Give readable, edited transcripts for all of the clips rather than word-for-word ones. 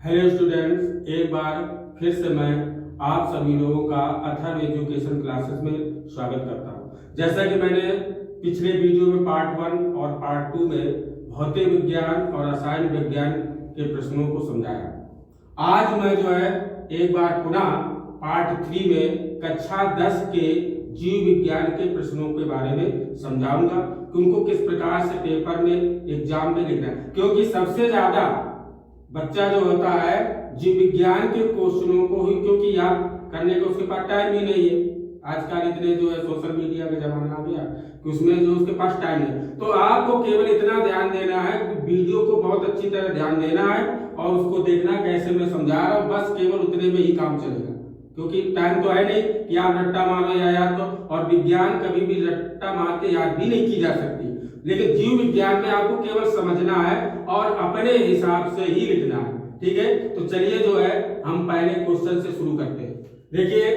Hello students, एक बार फिर से मैं आप सभी लोगों का अथर्व एजुकेशन क्लासेस में स्वागत करता हूं। जैसा कि मैंने पिछले वीडियो में पार्ट 1 और पार्ट 2 में भौतिक विज्ञान और रसायन विज्ञान के प्रश्नों को समझाया, आज मैं जो है एक बार पुनः पार्ट 3 में कक्षा 10 के जीव विज्ञान के प्रश्नों के बारे में समझाऊंगा कि उनको किस प्रकार से पेपर में एग्जाम में लिखना है, क्योंकि सबसे ज्यादा बच्चा जो होता है जीव विज्ञान के क्वेश्चनों को ही, क्योंकि याद करने को उसके पास टाइम ही नहीं है। आजकल इतने जो है सोशल मीडिया का जमाना आ गया कि उसमें जो उसके पास टाइम है, तो आपको केवल इतना ध्यान देना है कि वीडियो को बहुत अच्छी तरह ध्यान देना है और उसको देखना कैसे मैं समझा रहा हूँ, बस केवल उतने में ही काम चलेगा, क्योंकि टाइम तो है नहीं कि आप रट्टा मारो या याद तो, और विज्ञान कभी भी रट्टा मार के याद भी नहीं की जा सकती, लेकिन जीव विज्ञान में आपको केवल समझना है और अपने हिसाब से ही लिखना है। ठीक है, तो चलिए जो है हम पहले क्वेश्चन से शुरू करते हैं। देखिए,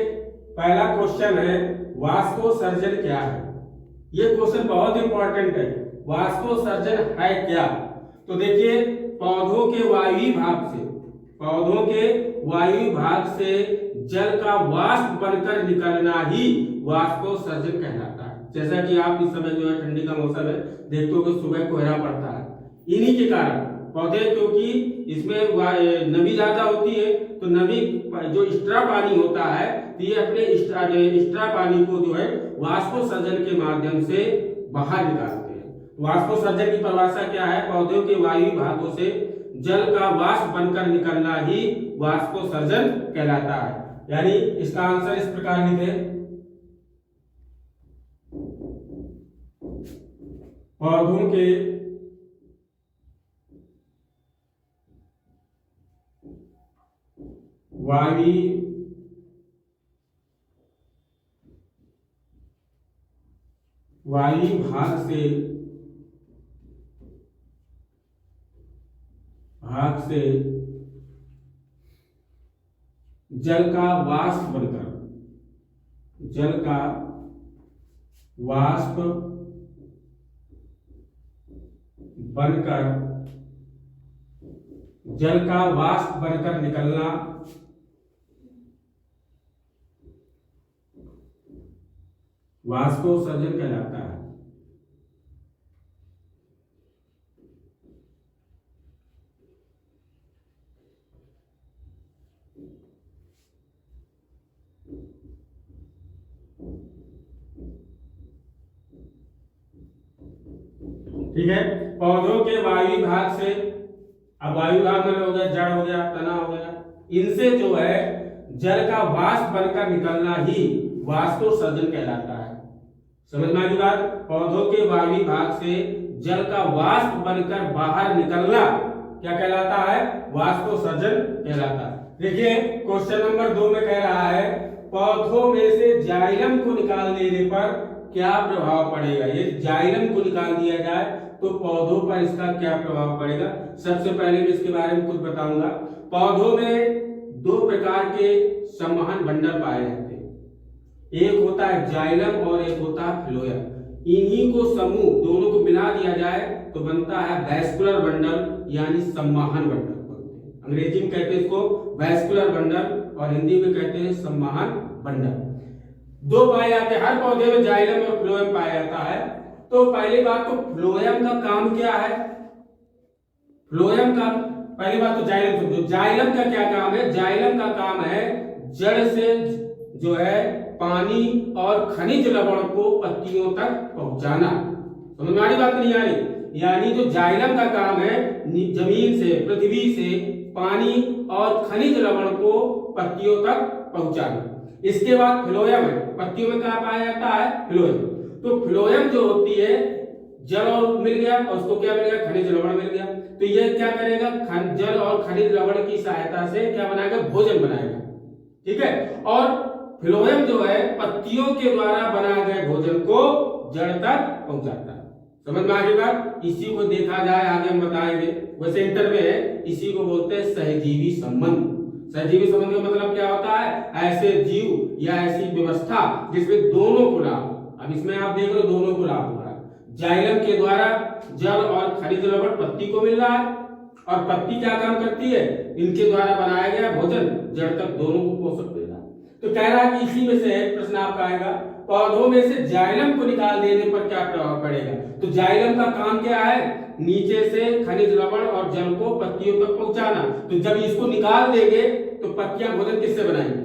पहला क्वेश्चन है वाष्पोत्सर्जन क्या है। ये क्वेश्चन बहुत इंपॉर्टेंट है। वाष्पोत्सर्जन है क्या? तो देखिए, पौधों के वायवीय भाग से जल का वाष्प बनकर निकलना ही वाष्पोत्सर्जन कहलाता है। जैसा कि आप इस समय जो है ठंडी का मौसम है, देखते हो कि सुबह कोहरा पड़ता है, इन्हीं के कारण पौधे, क्योंकि इसमें नमी ज्यादा होती है, तो नमी जो एक्स्ट्रा पानी होता है, तो ये अपने एक्स्ट्रा पानी को जो है वाष्पोत्सर्जन के माध्यम से बाहर निकालते हैं। वाष्पोत्सर्जन की परिभाषा क्या है? पौधों के वायु भागों से जल का वाष्प बनकर निकलना ही वाष्पोत्सर्जन कहलाता है। यानी इसका आंसर इस प्रकार लिखे, पौधों के वायवीय भाग से जल का वाष्प बनकर निकलना वाष्पोत्सर्जन कहलाता है। ठीक है, पौधों के वायु भाग से, अब वायु भाग में हो गया जड़ हो गया, तना हो गया, इनसे जो है जल का वाष्प बनकर निकलना ही वाष्पोत्सर्जन कहलाता है। समझ में आई बात? पौधों के वायु भाग से जल का वाष्प बनकर बाहर निकलना क्या कहलाता है? वाष्पोत्सर्जन कहलाता है। देखिए, क्वेश्चन नंबर 2 में कह रहा है पौधों में से जाइलम को निकाल देने पर क्या प्रभाव पड़ेगा। ये जाइलम को निकाल दिया जाए तो पौधों पर इसका क्या प्रभाव पड़ेगा? सबसे पहले मैं इसके बारे में कुछ बताऊंगा। पौधों में 2 प्रकार के संवहन बंडल पाए जाते हैं, एक होता है जाइलम और एक होता है फ्लोएम। इन्हीं को समूह दोनों को मिला दिया जाए तो बनता है वैस्कुलर बंडल, यानी संवहन बंडल बोलते हैं। अंग्रेजी में कहते हैं इसको वैस्कुलर बंडल और हिंदी में कहते हैं संवहन बंडल। 2 पाए जाते हैं, हर पौधे में जाइलम और फ्लोएम पाया जाता है। तो पहली बात तो फ्लोएम का काम क्या है? फ्लोएम का पहली बात तो जाइलम समझो। जाइलम का क्या काम है? जाइलम का काम है जड़ से जो है पानी और खनिज लवण को पत्तियों तक पहुंचाना। समझ में आ रही बात? नहीं आ रही? यानी जो जाइलम का काम है जमीन से, पृथ्वी से पानी और खनिज लवण को पत्तियों तक पहुंचाना। इसके बाद फ्लोएम है, पत्तियों में क्या पाया जाता है? फ्लोएम। तो फ्लोएम जो होती है, जल और मिल गया और उसको क्या मिल गया? खनिज लवण मिल गया। तो ये क्या करेगा? जल और खनिज लवण की सहायता से क्या बनाएगा? भोजन बनाएगा। ठीक है, और फ्लोएम जो है पत्तियों के द्वारा बनाए गए भोजन को जड़ तक पहुंचाता है। समझ में आ गई बात? इसी को देखा जाए, आगे हम बताएंगे, वैसे इंटर में है, इसी को बोलते हैं सहजीवी संबंध। सहजीवी संबंध का मतलब क्या होता है? ऐसे जीव या ऐसी व्यवस्था जिसमें दोनों को लाभ। अब इसमें आप देख रहे हो दोनों को लाभ हो रहा है। जाइलम के द्वारा जल और खनिज लवण पत्ती को मिल रहा है और पत्ती क्या काम करती है, इनके द्वारा बनाया गया भोजन जड़ तक दोनों को पोषक देगा। तो कह रहा है कि इसी में से एक प्रश्न आपका आएगा, पौधों में से जाइलम को निकाल देने पर क्या प्रभाव पड़ेगा। तो जाइलम का काम क्या है, नीचे से खनिज लवण और जल को पत्तियों तक पहुंचाना। तो जब इसको निकाल देंगे तो पत्तियां भोजन किससे बनाएंगी,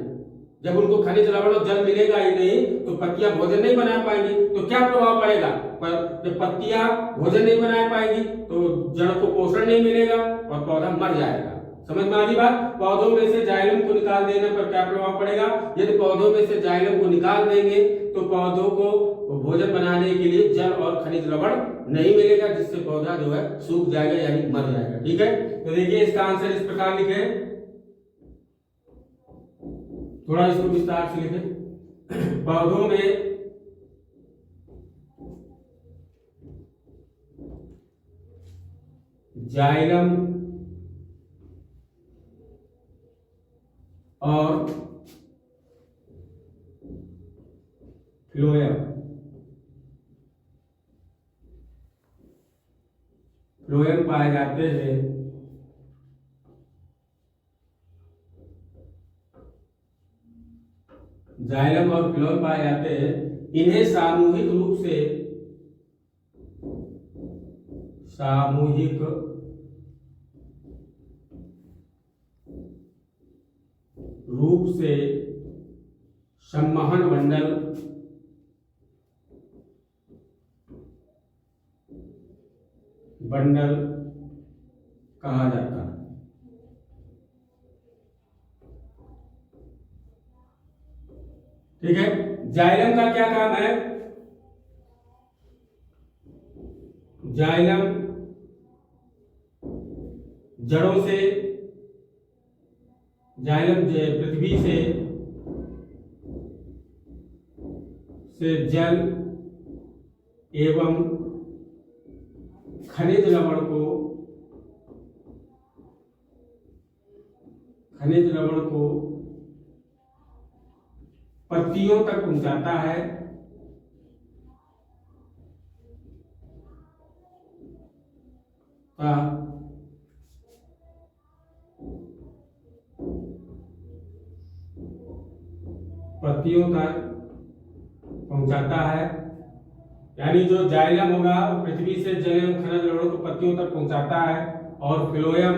जब उनको खनिज लवण और जल मिलेगा ही नहीं तो पत्तियां भोजन नहीं बना पाएंगी। तो क्या प्रभाव पड़ेगा, पर जब पत्तियां भोजन नहीं बना पाएंगी तो जड़ को पोषण नहीं मिलेगा और पौधा मर जाएगा। समझ में आ रही बात। पौधों में से जाइलम को निकाल देने पर क्या प्रभाव पड़ेगा, यदि पौधों में से जाइलम को निकाल देंगे तो पौधों को भोजन बनाने के लिए जल और खनिज लवण नहीं मिलेगा, जिससे पौधा जो है सूख जाएगा यानी मर जाएगा। ठीक है, तो देखिए इसका आंसर इस प्रकार लिखे, थोड़ा इसको विस्तार से लिखे। पौधों में जाइलम और फ्लोएम पाए जाते हैं जाइलम और फ्लोएम पाए जाते हैं, इन्हें सामूहिक रूप से संवहन बंडल कहा जाता है। ठीक है, जाइलम का क्या काम है, जाइलम जड़ों से, जाइलम पृथ्वी से जल एवं खनिज लवण को पत्तियों तक पहुंचाता है यानी जो जाइलम होगा पृथ्वी से जल एवं खनिज लवणों को पत्तियों तक पहुंचाता है, और फ्लोएम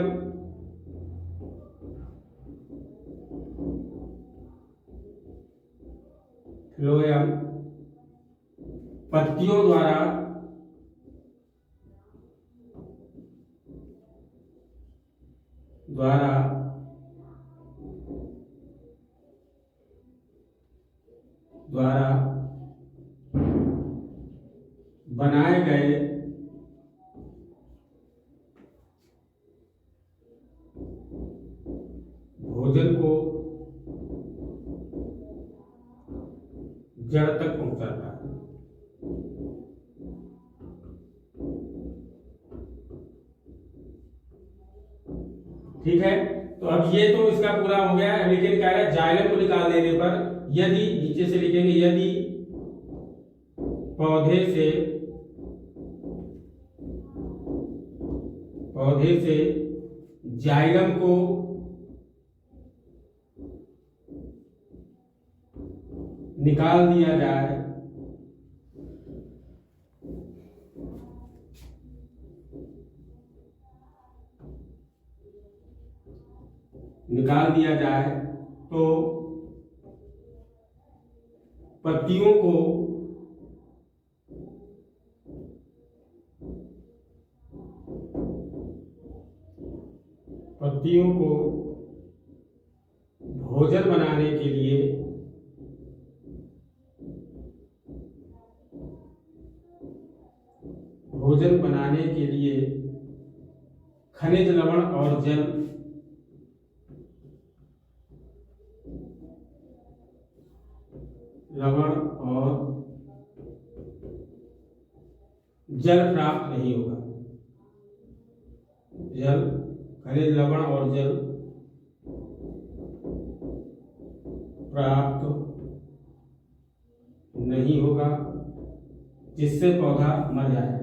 पत्तियों द्वारा बनाए गए भोजन को जड़ तक पहुंचाता है। ठीक है, तो अब ये तो इसका पूरा हो गया, लेकिन क्या है, जाइलम को निकाल देने पर यदि, नीचे से लिखेंगे, यदि पौधे से जाइलम को निकाल दिया जाए तो पत्तियों को भोजन बनाने के लिए खनिज लवण और जल प्राप्त नहीं होगा। खनिज लवण और जल प्राप्त नहीं होगा, जिससे पौधा मर जाएगा।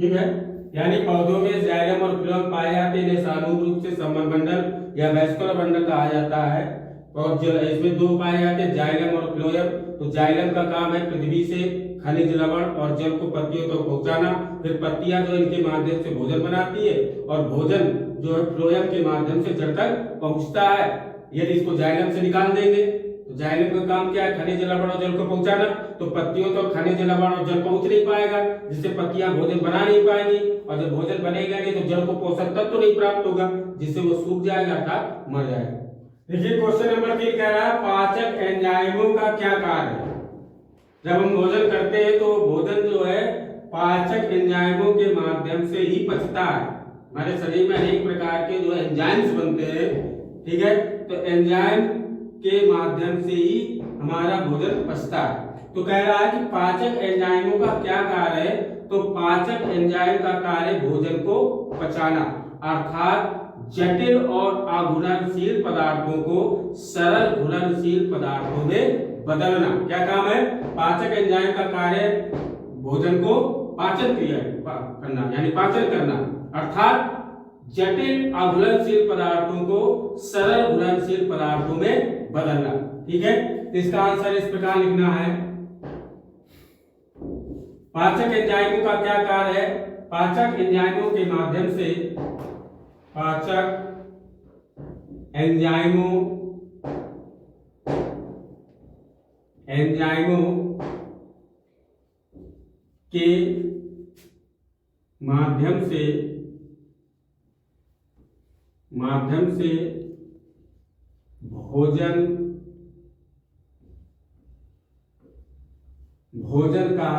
ठीक है। यानी पौधों में जाइलम और फ्लोएम पाए जाते हैं, इन्हें सामूहिक रूप से संबंध या वैस्कुलर बंडल कहा जाता है। और जो इसमें दो पाए जाते हैं, जाइलम और फ्लोएम। तो जाइलम का काम है पृथ्वी से खनिज लवण और जल को पत्तियों तक पहुंचाना, फिर पत्तियां जो इनके माध्यम से भोजन बनाती है और भोजन जो है फ्लोएम के माध्यम से जड़ तक पहुंचता है। यदि इसको जाइलम से निकाल देंगे तो जाइलम का काम क्या है, खनिज लवण और जल को पहुंचाना। तो पत्तियों तक खनिज लवण और जल पहुंच नहीं पाएगा, जिससे पत्तियां भोजन बना नहीं पाएंगी, और जब भोजन बनेगा नहीं तो जल को पोषक तत्व तो नहीं प्राप्त होगा, जिससे वो सूख जाएगा अर्थात मर जाएगा। देखिए क्वेश्चन नंबर 3 कह रहा है पाचक एंजाइमों का क्या कार्य है। जब हम भोजन करते हैं तो भोजन जो है पाचक एंजाइमों के माध्यम से ही पचता है। हमारे शरीर में अनेक प्रकार के जो एंजाइम्स बनते हैं, ठीक है, तो एंजाइम के माध्यम से ही हमारा भोजन पचता है। तो कह रहा है कि पाचक एंजाइमों का क्या कार्य है। तो पाचक एंजाइम का कार्य भोजन को पचाना, अर्थात जटिल और अघुलनशील पदार्थों को सरल घुलनशील पदार्थों में बदलना। क्या काम है, पाचक एंजाइम का कार्य भोजन को पाचन क्रिया करना, यानी पाचन करना, अर्थात जटिल अघुलनशील पदार्थों को सरल घुलनशील पदार्थों में बदलना। ठीक है, तो इसका आंसर इस प्रकार लिखना है। पाचक एंजाइमों का क्या कार्य है। पाचक एंजाइमों के माध्यम से पाचक एंजाइमों के माध्यम से भोजन का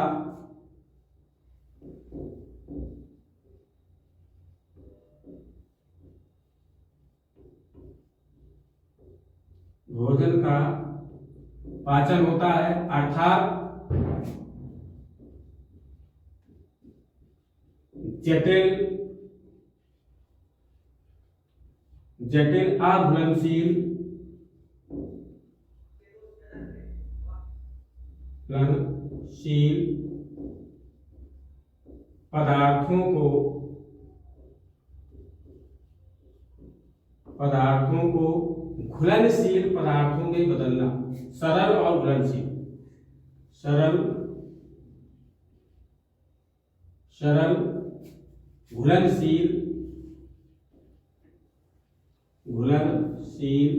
पाचन होता है, अर्थात जटिल अघुलनशील पदार्थों को घुलनशील पदार्थों में बदलना। सरल और घुलनशील, सरल घुलनशील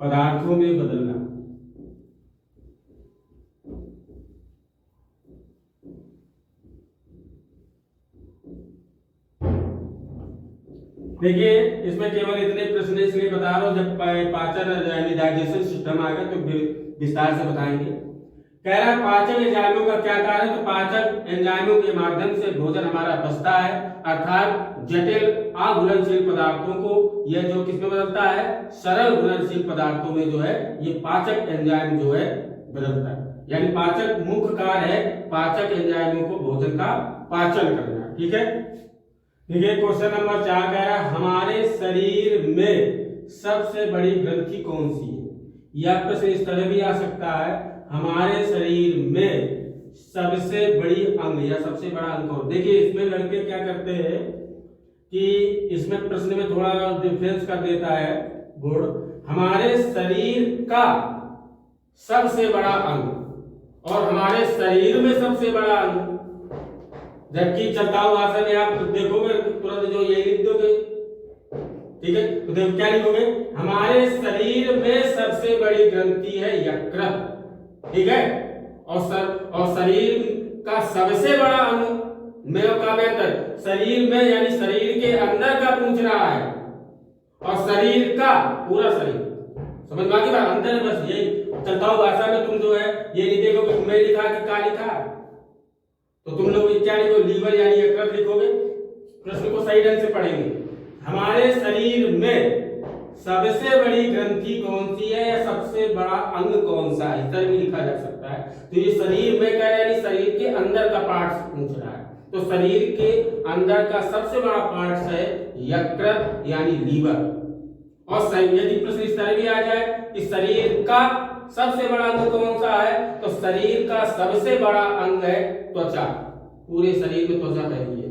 पदार्थों में बदलना। देखिए इसमें केवल इतने प्रश्न इसलिए बता रहा हूं, जब पाचन यानी डाइजेशन सिस्टम आएगा तो विस्तार से बताएंगे। कह रहा है पाचक एंजाइमों का क्या कार्य है। तो पाचक एंजाइमों के माध्यम से भोजन हमारा पचता है, अर्थात जटिल अघुलनशील पदार्थों को यह जो किसमें बदलता है, सरल घुलनशील पदार्थों में जो है ये पाचक एंजाइम जो है बदलता है। यानी पाचक मुख्य कार्य है पाचक एंजाइमों को भोजन का पाचन करना। ठीक है, देखिए क्वेश्चन नंबर 4 कह रहा है हमारे शरीर में सबसे बड़ी ग्रंथि कौन सी है। यह प्रश्न इस तरह भी आ सकता है, हमारे शरीर में सबसे बड़ी अंग या सबसे बड़ा अंग कौन। देखिए इसमें लड़के क्या करते हैं कि इसमें प्रश्न में थोड़ा डिफरेंस कर देता है बोर्ड। हमारे शरीर का सबसे बड़ा अंग और हमारे शरीर में सबसे बड़ा अंग, जबकि चलताऊ भाषा में आप देखोगे तुरंत जो ये लिख दोगे। ठीक है, तो देखो क्या लिखोगे, हमारे शरीर में सबसे बड़ी ग्रंथि है यकृत। ठीक है, और शरीर का सबसे बड़ा अंग में का बेहतर शरीर में यानी शरीर के अंदर का पूछ रहा है, और शरीर का पूरा शरीर समझ में आ गई बात। अंदर बस यही चलताऊ भाषा में तुम जो है ये नहीं देखोगे मैं लिखा कि क्या लिखा, तो तुम लोग क्या लिखो, लीवर यानी यकृत लिखोगे। प्रश्न को सही ढंग से पढ़ेंगे। हमारे शरीर में सबसे बड़ी ग्रंथि कौन सी है या सबसे बड़ा अंग कौन सा है, इस तरह भी लिखा जा सकता है। तो ये शरीर में क्या यानी शरीर के अंदर का पार्ट पूछ रहा है, तो शरीर के अंदर का सबसे बड़ा पार्ट है यकृत यानी लीवर। और यदि प्रश्न इस तरह भी आ जाए कि शरीर का सबसे बड़ा अंग कौन सा है, तो शरीर का सबसे बड़ा अंग है त्वचा। पूरे शरीर में त्वचा फैली है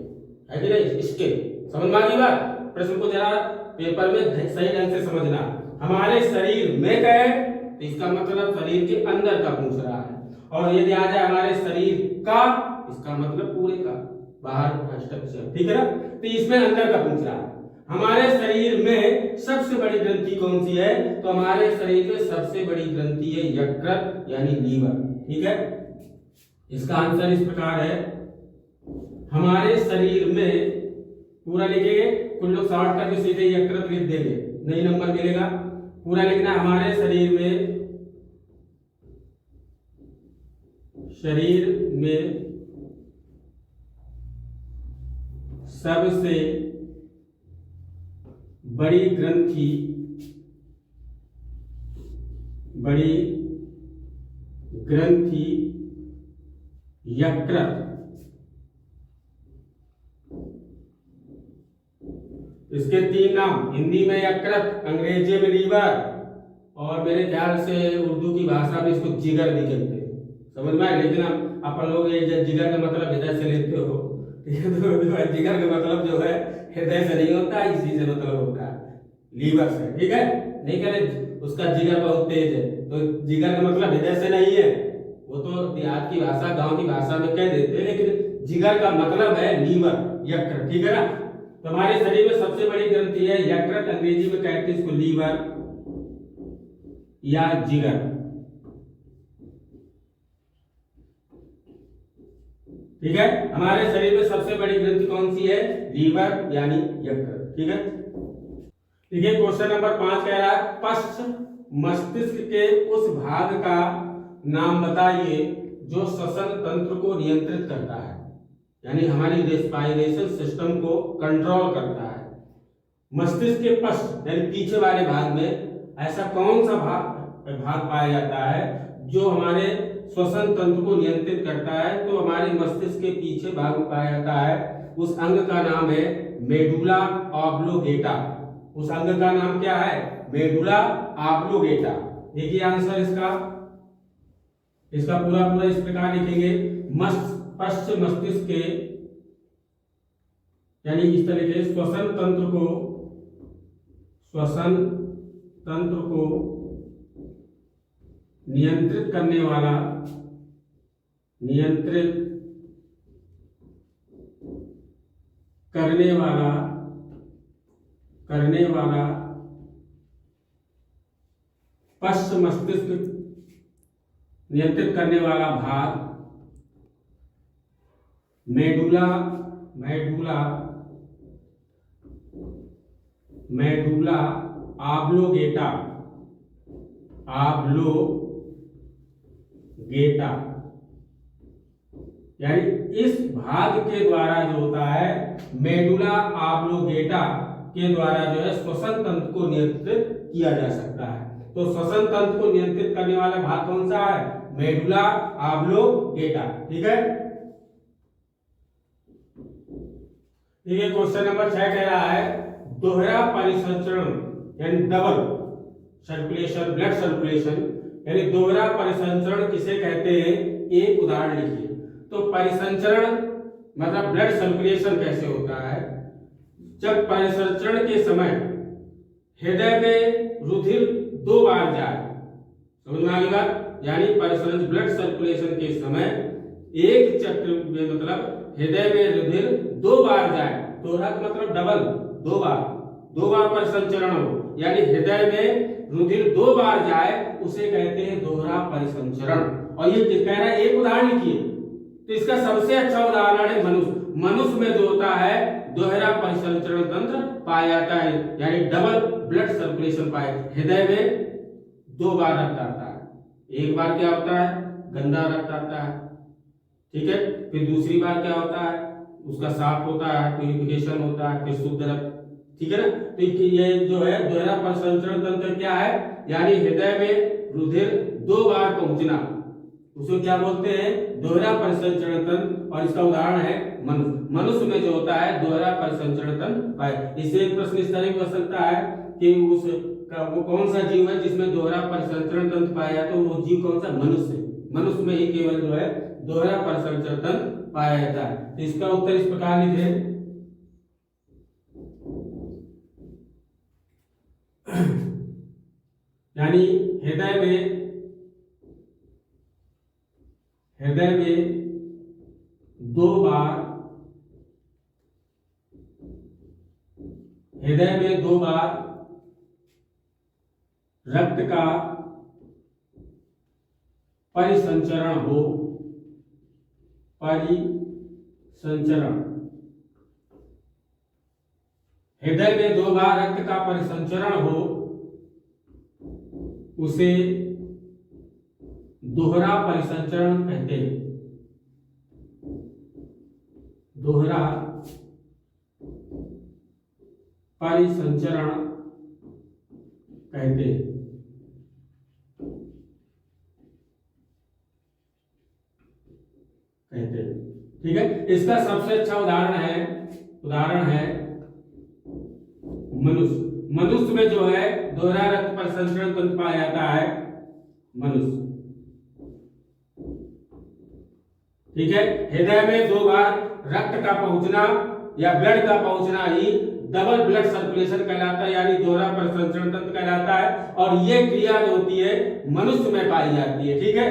कि नहीं? इसके समझ में आ गई बात? प्रश्न को जरा पेपर में सही ढंग से समझना। हमारे शरीर में क्या है तो इसका मतलब शरीर के अंदर का पूछ रहा है, और यदि आ जाए हमारे शरीर का, इसका मतलब पूरे का, बाहर का स्ट्रक्चर, ठीक है ना? तो इसमें अंदर का पूछ रहा है। हमारे शरीर में सबसे बड़ी ग्रंथि कौन सी है? तो हमारे शरीर में सबसे बड़ी ग्रंथि है यकृत यानी लीवर, ठीक है? इसका आंसर इस प्रकार है, हमारे शरीर में, पूरा लिखेंगे, कुछ लोग शॉर्ट करके सीधे यकृत लिख देंगे, नहीं नंबर मिलेगा। पूरा लिखना, हमारे शरीर में सबसे बड़ी ग्रंथि यकृत। इसके 3 नाम, हिंदी में यकृत, अंग्रेजी में लीवर, और मेरे ख्याल से उर्दू की भाषा में इसको जिगर भी कहते हैं। समझ में आया? लेकिन अपन लोग ये जिगर का मतलब हृदय से लेते हो, ठीक है? तो जिगर का मतलब जो है हृदय से नहीं होता, इसी से मतलब होता है, लीवर से, ठीक है? नहीं कह उसका जिगर बहुत तेज है, तो जिगर का मतलब हृदय से नहीं है, वो तो देहात की भाषा, गांव की भाषा में कह देते हैं, लेकिन जिगर का मतलब है लीवर, यकृत, ठीक है ना? तो हमारे शरीर में सबसे बड़ी ग्रंथि है यकृत, अंग्रेजी में कहते हैं इसको लीवर या जिगर, ठीक है? हमारे शरीर में सबसे बड़ी ग्रंथि कौन सी है? लीवर यानी यकृत, ठीक है? देखिए क्वेश्चन नंबर 5 कह रहा है, पश्च मस्तिष्क के उस भाग का नाम बताइए जो श्वसन तंत्र को नियंत्रित करता है, यानी हमारी रेस्पिरेशन सिस्टम को कंट्रोल करता है। मस्तिष्क के पश्च यानी पीछे वाले भाग में ऐसा कौन सा भाग पाया जाता है जो हमारे श्वसन तंत्र को नियंत्रित करता है? तो हमारे मस्तिष्क के पीछे भाग में पाया जाता है, उस अंग का नाम है मेडुला ऑब्लोगेटा। उस अंग का नाम क्या है? मेडुला ऑब्लोगेटा। देखिए आंसर इसका पूरा इस प्रकार लिखेंगे, पश्च मस्तिष्क के, यानी इस तरह के श्वसन तंत्र को नियंत्रित करने वाला पश्च मस्तिष्क नियंत्रित करने वाला भाग मेडुला ऑब्लोगेटा, यानी इस भाग के द्वारा जो होता है, मेडुला ऑब्लोगेटा के द्वारा जो है श्वसन तंत्र को नियंत्रित किया जा सकता है। तो श्वसन तंत्र को नियंत्रित करने वाला भाग कौन सा है? मेडुला ऑब्लोगेटा, ठीक है? ठीक है, क्वेश्चन नंबर 6 कह रहा है, दोहरा परिसंचरण यानी डबल सर्कुलेशन, ब्लड सर्कुलेशन यानी दोहरा परिसंचरण किसे कहते हैं? एक उदाहरण लिखिए। तो परिसंचरण मतलब ब्लड सर्कुलेशन कैसे होता है? जब परिसंचरण के समय हृदय में रुधिर 2 बार जाए, समझ में आ गई बात? यानी परिसंचरण ब्लड सर्कुलेशन के समय एक चक्र में मतलब हृदय में रुधिर 2 बार जाए, दोहरा का मतलब डबल, 2 बार परिसंचरण हो, यानी हृदय में रुधिर 2 बार जाए, उसे कहते हैं दोहरा परिसंचरण। और ये कह रहा है एक उदाहरण लिखिए, तो इसका सबसे अच्छा उदाहरण है मनुष्य में जो होता है दोहरा परिसंचरण तंत्र पाया जाता है, यानी डबल ब्लड सर्कुलेशन पाए, हृदय में 2 बार रक्त आता है। एक बार क्या होता है? गंदा रक्त आता है, ठीक है? फिर दूसरी बार क्या होता है? उसका साफ होता है, प्यूरिफिकेशन होता है, फिर शुद्ध रक्त, ठीक है ना? तो ये जो है दोहरा परिसंचरण तंत्र क्या है? यानी हृदय में रुधिर 2 बार पहुंचना, उसको क्या बोलते हैं? दोहरा परिसंचरण तंत्र। और इसका उदाहरण है मनुष्य में जो होता है दोहरा परिसंचरण तंत्र। इससे एक प्रश्न इस तरह हो सकता है कि वो कौन सा जीव है जिसमें दोहरा परिसंचरण तंत्र पाया जाता है? तो वो जीव कौन सा? मनुष्य में ही केवल जो है दोहरा परिसंचरण तंत्र पाया जाता है। तो इसका उत्तर इस प्रकार लिखे, यानी हृदय में दो बार रक्त का परिसंचरण हो, हृदय में 2 बार रक्त का परिसंचरण हो, उसे दोहरा परिसंचरण कहते हैं। दोहरा परिसंचरण कहते हैं। ठीक है, इसका सबसे अच्छा उदाहरण है मनुष्य में जो है दोहरा रक्त परिसंचरण तंत्र पाया जाता है मनुष्य। ठीक है, हृदय में 2 बार रक्त का पहुंचना या ब्लड का पहुंचना ही डबल ब्लड सर्कुलेशन कहलाता है, यानी दोहरा परिसंचरण तंत्र कहलाता है। और ये क्रिया जो होती है मनुष्य में पाई जाती है। ठीक है,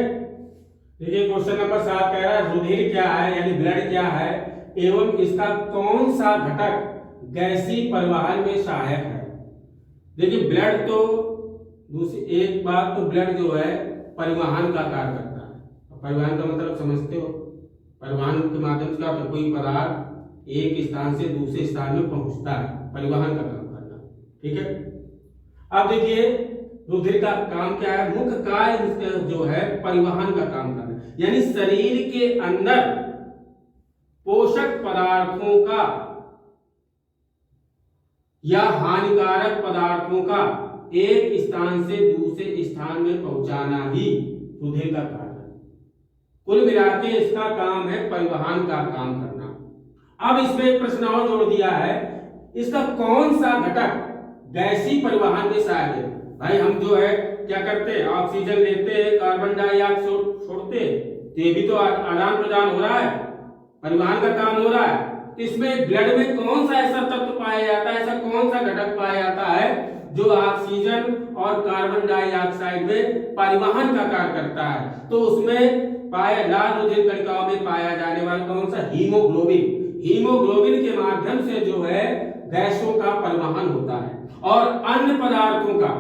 देखिए क्वेश्चन नंबर 7 कह रहा है रुधिर क्या है, यानी ब्लड क्या है, एवं इसका कौन सा घटक गैसीय परिवहन में सहायक है। देखिए ब्लड तो दूसरी एक बात तो ब्लड जो है परिवहन का कार्य करता है। परिवहन का मतलब समझते हो, परिवहन के माध्यम से क्या कोई पदार्थ एक स्थान से दूसरे स्थान में पहुंचता है, परिवहन का काम करना। ठीक है, अब देखिए रुधिर का काम क्या है, मुख्य कार्य जो है परिवहन का काम करना, यानी शरीर के अंदर पोषक पदार्थों का या हानिकारक पदार्थों का एक स्थान से दूसरे स्थान में पहुंचाना ही रुधिर का कार्य है। कुल मिलाकर इसका काम है परिवहन का काम करना। अब इसमें एक प्रश्न और जोड़ दिया है, इसका कौन सा घटक गैसीय परिवहन में सहायक है। भाई हम जो है क्या करते हैं, ऑक्सीजन लेते हैं, कार्बन डाइऑक्साइड छोड़ते हैं, तो ये भी तो आदान प्रदान हो रहा है, परिवहन का काम हो रहा है। तो इसमें ब्लड में कौन सा ऐसा तत्व पाया जाता है, ऐसा कौन सा घटक पाया जाता है जो ऑक्सीजन और कार्बन डाइऑक्साइड में परिवहन का कार्य करता है। तो उसमें लाल रुधिर कणिकाओं में पाया जाने वाला कौन सा, हीमोग्लोबिन के माध्यम से जो है गैसों का परिवहन होता है। और अन्य पदार्थों का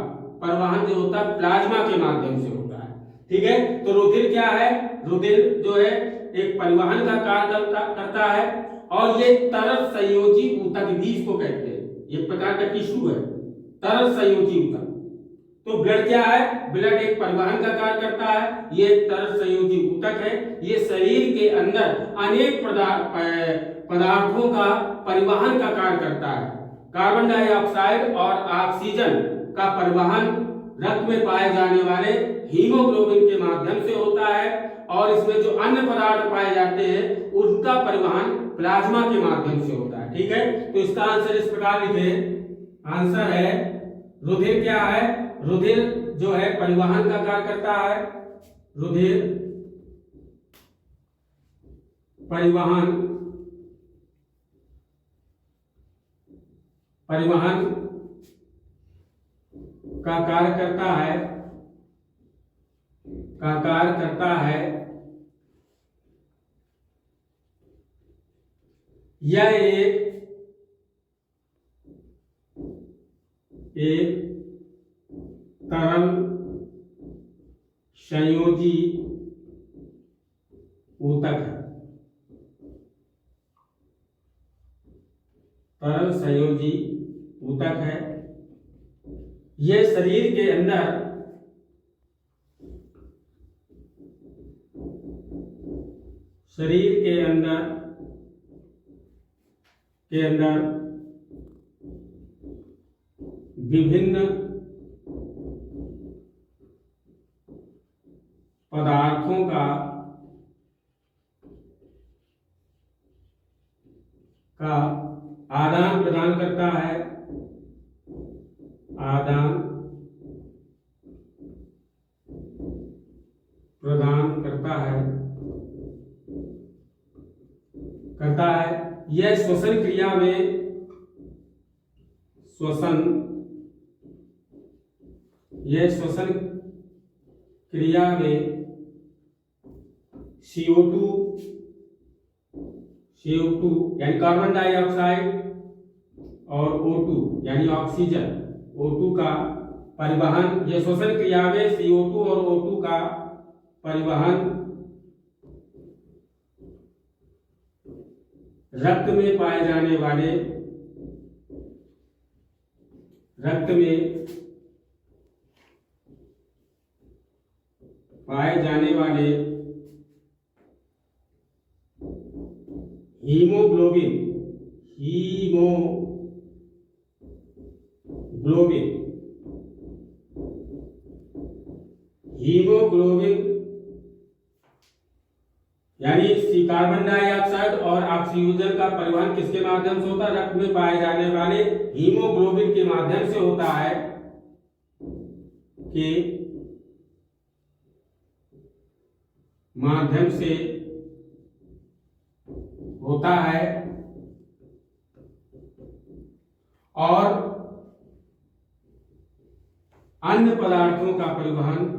परिवहन जो होता है प्लाज्मा के माध्यम से होता है। ठीक है, तो रुधिर क्या है, रुधिर जो है एक परिवहन का कार्य करता है। और ये तरल संयोजी ऊतक भी इसको कहते हैं, एक प्रकार का टिश्यू है तरल संयोजी ऊतक। तो ब्लड क्या है, ब्लड एक परिवहन का कार्य करता है, ये तरल संयोजी ऊतक है। ये शरीर के अंदर अनेक पदार्थों का परिवहन का कार्य करता है। कार्बन डाइऑक्साइड और ऑक्सीजन का परिवहन रक्त में पाए जाने वाले हीमोग्लोबिन के माध्यम से होता है। और इसमें जो अन्य पदार्थ पाए जाते हैं उनका परिवहन प्लाज्मा के माध्यम से होता है। ठीक है, तो इसका आंसर इस प्रकार लिखे, आंसर है रुधिर क्या है, रुधिर जो है परिवहन का कार्य करता है। रुधिर परिवहन का कार्य करता है, यह एक तरल संयोजी ऊतक है। तरल संयोजी ऊतक है। यह शरीर के अंदर विभिन्न पदार्थों का आदान प्रदान करता है, यह श्वसन क्रिया में श्वसन क्रिया में CO2 यानी कार्बन डाइऑक्साइड और O2 यानी ऑक्सीजन, O2 का परिवहन, यह श्वसन क्रिया में CO2 और O2 का परिवहन रक्त में पाए जाने वाले हीमोग्लोबिन यानी कार्बन डाइऑक्साइड और ऑक्सीजन का परिवहन किसके माध्यम से होता है? रक्त में पाए जाने वाले हीमोग्लोबिन के माध्यम से होता है, और अन्य पदार्थों का परिवहन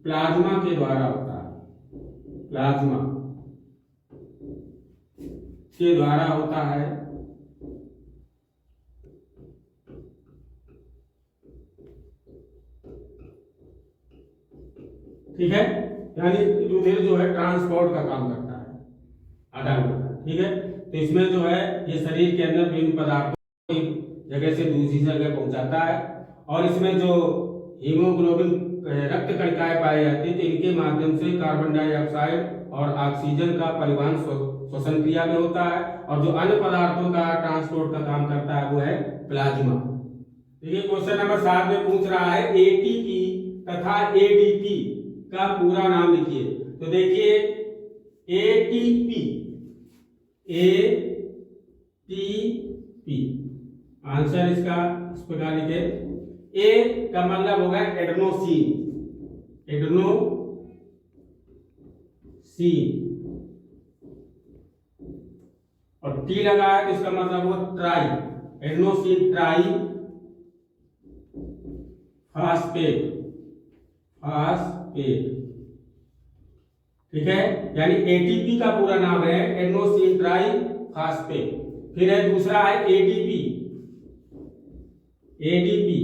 प्लाज्मा के द्वारा होता है, ठीक है। यानी रुधिर जो है ट्रांसपोर्ट का काम करता है, आदान प्रदान, ठीक है। तो इसमें जो है ये शरीर के अंदर विभिन्न पदार्थों को एक जगह से दूसरी जगह पहुंचाता है, और इसमें जो हीमोग्लोबिन रक्त कणिकाएं पाई जाती है तो इनके माध्यम से कार्बन डाइऑक्साइड और ऑक्सीजन का परिवहन श्वसन क्रिया में होता है, और जो अन्य पदार्थों का ट्रांसपोर्ट का काम करता है वो है प्लाज्मा। देखिए क्वेश्चन नंबर 7 में पूछ रहा है एटीपी तथा एडीपी का पूरा नाम लिखिए। तो देखिए एटीपी आंसर इसका इस प्रकार लिखे। ए का मतलब होगा एडेनोसिन, और टी लगा है तो इसका मतलब वो ट्राई, एडेनोसिन ट्राई फास्फेट, ठीक है। यानी एटीपी का पूरा नाम है एडेनोसिन ट्राई फास्फेट। फिर है दूसरा है एडीपी,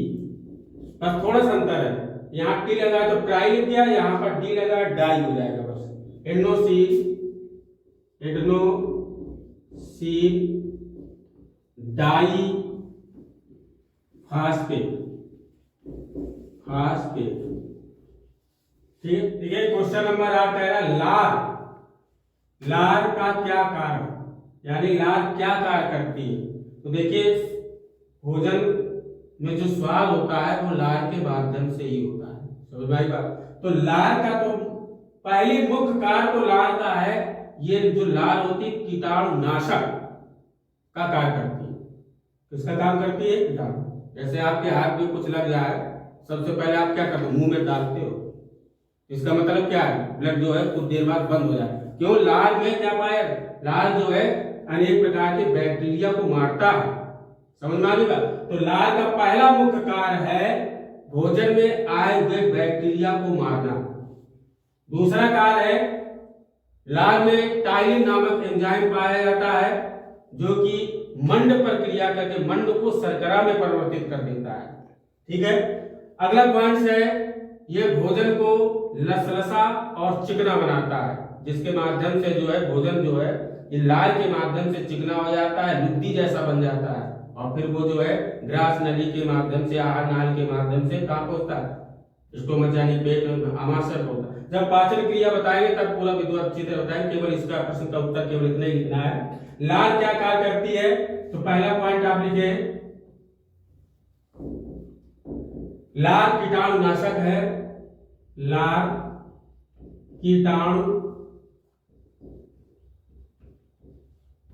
बस थोड़ा सा अंतर है, यहाँ टी लगा तो ट्राई लिख दिया, यहाँ पर डी लगा डाई हो जाएगा बस। एडेनोसिन डाई फास्फेट, ठीक है। क्वेश्चन नंबर 8 कह रहा है लार का क्या कार्य, यानी लार क्या कार्य करती है। तो देखिए भोजन में जो स्वाद होता है वो लार के माध्यम से ही होता है, समझ में आई बात। तो लार का तो पहली मुख्य कार्य तो लार का है, ये जो लार होती है कीटाणुनाशक का कार्य करती है। किसका काम करती है? कीटाणु। जैसे आपके हाथ में कुछ लग जाए, सबसे पहले आप क्या करते हो? मुंह में डालते हो। इसका मतलब क्या है? ब्लड जो है कुछ देर बाद बंद हो जाए। क्यों? लार में क्या पाया? लार जो है अनेक प्रकार के बैक्टीरिया को मारता है, समझ में आएगा। तो लार का पहला मुख्य कार्य है भोजन में आए हुए बैक्टीरिया को मारना। दूसरा कार्य है लार में टाइलिन नामक एंजाइम पाया जाता है, जो कि मंड पर क्रिया करके मंड को शर्करा में परिवर्तित कर देता है, ठीक है। अगला पॉइंट है ये भोजन को लसलसा और चिकना बनाता है, जिसके माध्यम से जो है भोजन जो है ये लार के माध्यम से चिकना हो जाता है, लुद्दी जैसा बन जाता है, और फिर वो जो है ग्रास नली के माध्यम से, आहार नाल के माध्यम से कहाँ पहुंचता है? स्टोमच यानी पेट में, आमाशय पहुंचता है। जब पाचन क्रिया बताएंगे तब पूरा विधि अच्छी तरह बताएंगे, केवल इसका प्रश्न का उत्तर केवल इतना ही लिखना है। लार क्या कार्य करती है? तो पहला पॉइंट आप लिखे लार कीटाणुनाशक है, लार कीटाणु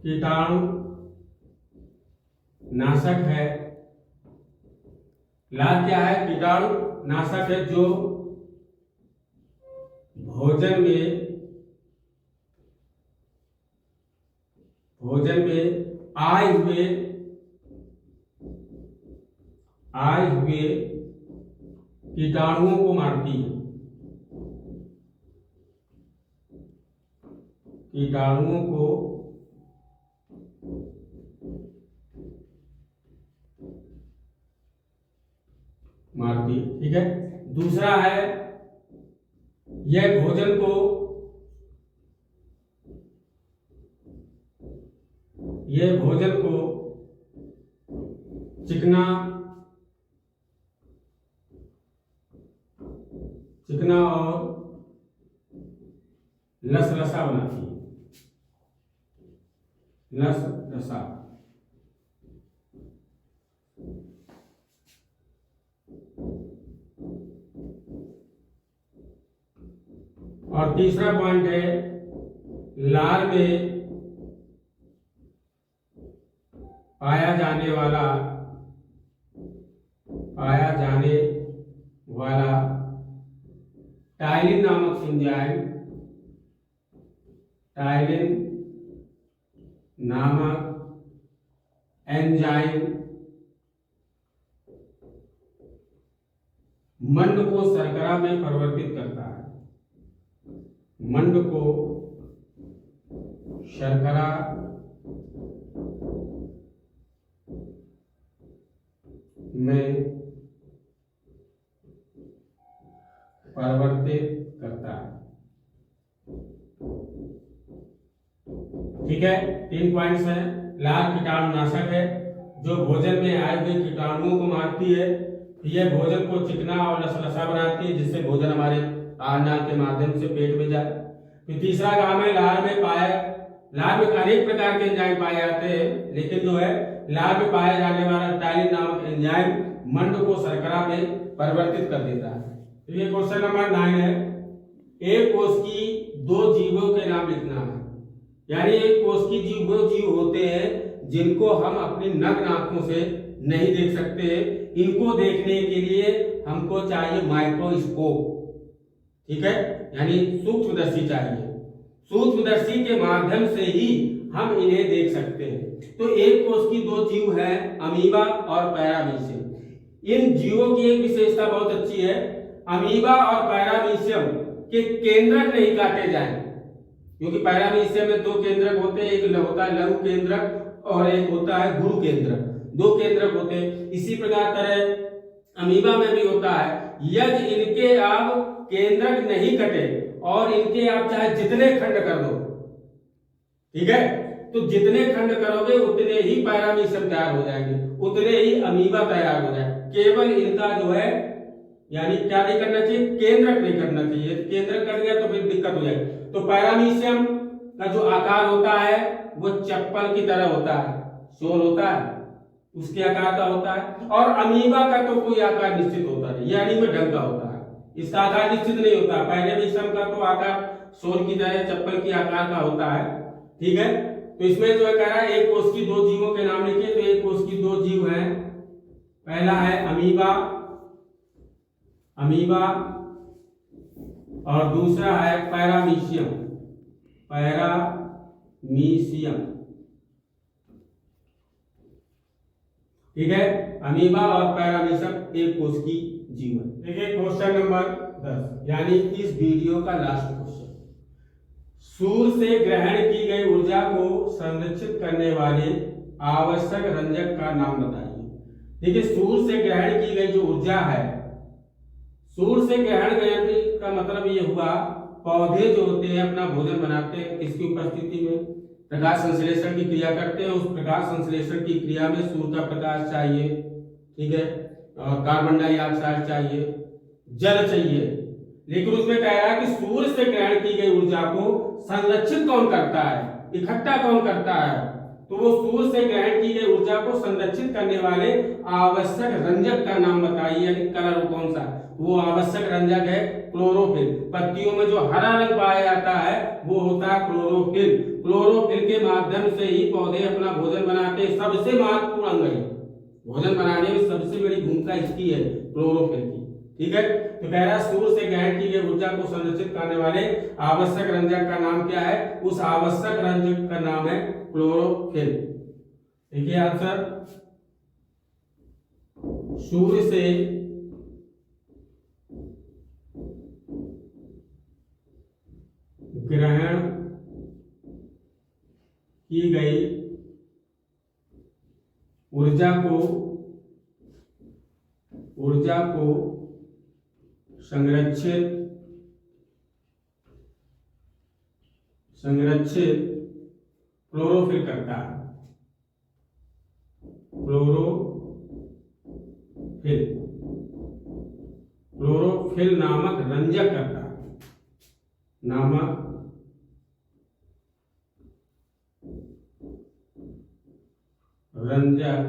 कीटाणु नाशक है। लाल क्या है? कीटाणु नाशक है जो भोजन में आए हुए कीटाणुओं को मारती है। कीटाणुओं को मारती है। ठीक है। दूसरा है, यह भोजन को चिकना और लसलसा बनाती है। लसलसा। और तीसरा पॉइंट है, लार में पाया जाने वाला टाइलिन नामक एंजाइम मंड को शर्करा में परिवर्तित करता है। मंड को शर्करा में परिवर्तित करता है। ठीक है। 3 पॉइंट्स हैं। लार कीटाणुनाशक है जो भोजन में आए हुए कीटाणुओं को मारती है। यह भोजन को चिकना और लसलसा बनाती है जिससे भोजन हमारे आहार के माध्यम से पेट में जाए। फिर तीसरा काम है, लार में अनेक प्रकार के एंजाइम पाए जाते हैं, लेकिन जो है लार में पाया जाने वाला टाइलिन नामक एंजाइम मंड को शर्करा में परिवर्तित कर देता है। तो ये क्वेश्चन नंबर 9 है। एक कोष की 2 जीवों के नाम लिखना है। यानी एक कोष की वो जीव होते हैं जिनको हम अपनी नग्न आंखों से नहीं देख सकते। इनको देखने के लिए हमको चाहिए माइक्रोस्कोप। ठीक है। यानी सूक्ष्मदर्शी चाहिए। सूक्ष्मदर्शी के माध्यम से ही हम इन्हें देख सकते हैं। तो एक कोष की 2 जीव हैं, अमीबा और पैरामीशियम। इन जीवों की एक विशेषता बहुत अच्छी है, अमीबा और पैरामीशियम के केंद्रक नहीं काटे जाएं, क्योंकि पैरामीशियम में 2 केंद्रक होते हैं, एक होता है लघु केंद्रक और एक होता है गुरु केंद्रक। 2 केंद्रक होते हैं। इसी प्रकार तरह अमीबा में भी होता है। यदि इनके आप केंद्रक नहीं कटे और इनके आप चाहे जितने खंड कर दो, ठीक है, तो जितने खंड करोगे उतने ही पैरामीशियम तैयार हो जाएंगे, उतने ही अमीबा तैयार हो जाए। केवल इनका जो है यानी क्या नहीं करना चाहिए, केंद्रक नहीं करना चाहिए। केंद्रक कर दिया तो फिर दिक्कत हो जाएगी। तो पैरामीशियम का जो आकार होता है वो चप्पल की तरह होता है, सोल होता है उसके आकार का होता है। और अमीबा का तो कोई आकार निश्चित होता नहीं, यानी में ढंग का होता है, इसका आकार निश्चित नहीं होता। पैरामीशियम का तो आकार सोल की तरह चप्पल की आकार का होता है। ठीक है। तो इसमें जो है कह रहा है एक कोष की 2 जीवों के नाम लिखिए। तो एक कोष की 2 जीव हैं, पहला है अमीबा और दूसरा है पैरामीशियम। ठीक है। अमीबा और पैरामीशियम एक कोष की जीव है। देखिए क्वेश्चन नंबर 10 यानी इस वीडियो का लास्ट क्वेश्चन। सूर्य से ग्रहण की गई ऊर्जा को संरक्षित करने वाले आवश्यक रंजक का नाम बताइए। देखिए सूर्य से ग्रहण की गई जो ऊर्जा है, सूर्य से ग्रहण का मतलब ये हुआ पौधे जो होते हैं अपना भोजन बनाते हैं, इसकी उपस्थिति में प्रकाश संश्लेषण की क्रिया करते हैं। उस प्रकाश संश्लेषण की क्रिया में सूर्य का प्रकाश चाहिए, ठीक है, और कार्बन डाइऑक्साइड चाहिए, जल चाहिए। लेकिन उसमें कह रहा है कि सूर्य से ग्रहण की गई ऊर्जा को संरक्षित कौन करता है, इकट्ठा कौन करता है, तो वो सूर्य से ग्रहण की गई ऊर्जा को संरक्षित करने वाले आवश्यक रंजक का नाम बताइए, यानी कलर कौन सा। वो आवश्यक रंजक है क्लोरोफिल। पत्तियों में जो हरा रंग पाया जाता है वो होता है क्लोरोफिल। क्लोरोफिल के माध्यम से ही पौधे अपना भोजन बनाते हैं। सबसे महत्वपूर्ण अंग है, भोजन बनाने में सबसे बड़ी भूमिका इसकी है, क्लोरोफिल की। ठीक है, तो कह रहा सूर्य से ग्रहण की गई ऊर्जा को संरक्षित करने वाले आवश्यक रंजक का नाम क्या है? उस आवश्यक रंजक का नाम है क्लोरोफिल। देखिए आंसर, सूर्य से ग्रहण की गई ऊर्जा को संरक्षित क्लोरोफिल करता है। क्लोरोफिल नामक रंजक करता है, रंजक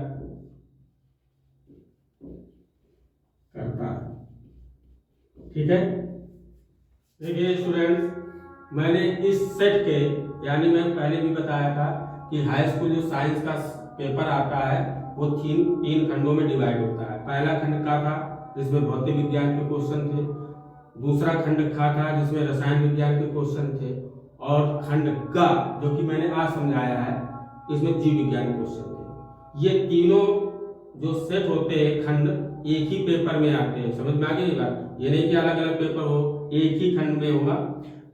करता है। ठीक है, देखिए स्टूडेंट्स, मैंने इस सेट के, यानी मैं पहले भी बताया था कि हाई स्कूल जो साइंस का पेपर आता है वो तीन खंडों में डिवाइड होता है। पहला खंड का था जिसमें भौतिक विज्ञान के क्वेश्चन थे, दूसरा खंड का था जिसमें रसायन विज्ञान के क्वेश्चन थे, और खंड का जो कि मैंने आज समझाया है इसमें जीव विज्ञान क्वेश्चन थे। ये तीनों जो सेट होते हैं खंड एक ही पेपर में आते हैं। समझ में आ गई बात? ये नहीं कि अलग अलग पेपर हो, एक ही खंड में होगा।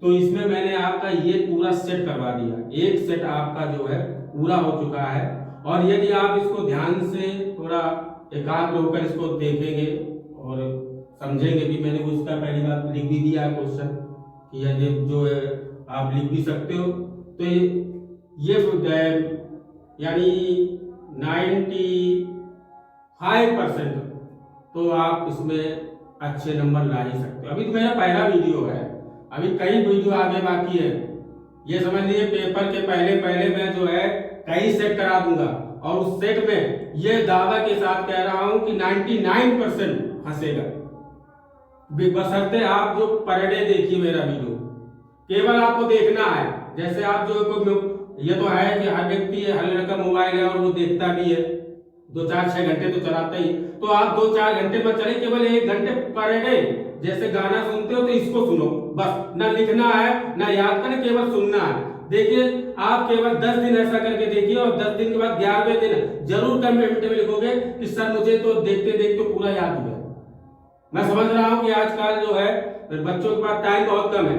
तो इसमें मैंने आपका ये पूरा सेट करवा दिया, एक सेट आपका जो है पूरा हो चुका है। और यदि आप इसको ध्यान से थोड़ा एकाग्र होकर इसको देखेंगे और समझेंगे भी, मैंने उसका पहली बार लिख भी दिया है क्वेश्चन कि ये जो है आप लिख भी सकते हो। तो ये यानी 95% तो आप इसमें अच्छे नंबर ला ही सकते हो। अभी तो मेरा पहला वीडियो है, अभी कई वीडियो आगे बाकी है। ये समझ लीजिए पेपर के पहले मैं जो है कई सेट करा दूंगा, और उस सेट में ये दावा के साथ कह रहा हूं कि 99% फंसेगा। बशर्ते आप जो पर डे देखिए मेरा वीडियो, केवल आपको देखना है। जैसे आप जो ये तो है कि हर व्यक्ति हर लड़का मोबाइल है और वो देखता भी है, 2-4-6 घंटे तो चलाता ही। तो आप 2-4 घंटे में चले, केवल 1 घंटे पर डे जैसे गाना सुनते हो तो इसको सुनो बस, ना लिखना है ना याद करना, केवल सुनना है। देखिए आप केवल 10 दिन ऐसा करके देखिए, और 10 दिन के बाद 11वें दिन जरूर कमेंट में लिखोगे कि सर मुझे तो देखते देखते पूरा याद हो गया। मैं समझ रहा हूं कि आजकल जो है बच्चों के पास टाइम बहुत कम है,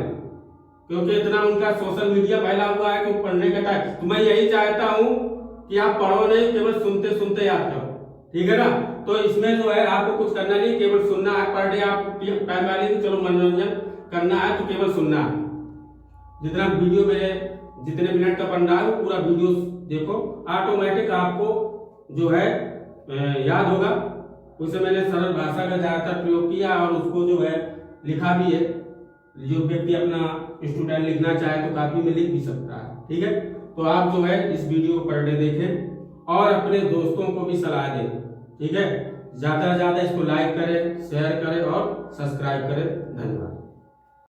क्योंकि इतना उनका सोशल मीडिया फैला हुआ है कि पढ़ने का टाइम। तो मैं यही चाहता हूं कि आप पढ़ो नहीं, केवल सुनते सुनते याद करो। ठीक है ना? तो इसमें जो है आपको कुछ करना नहीं, केवल सुनना है। पर डे आप टाइम वाले कि चलो मनोरंजन करना है तो केवल सुनना है। जितना वीडियो में जितने मिनट का बन रहा है वो पूरा वीडियो देखो, ऑटोमेटिक आपको जो है याद होगा। उसे मैंने सरल भाषा का ज्यादातर प्रयोग किया और उसको जो है लिखा भी है। जो व्यक्ति अपना स्टूडेंट लिखना चाहे तो कॉपी में लिख भी सकता है। ठीक है, तो आप जो है इस वीडियो को पर डे देखें और अपने दोस्तों को भी सलाह दें। ठीक है, ज्यादा से ज्यादा इसको लाइक करें, शेयर करें और सब्सक्राइब करें। धन्यवाद।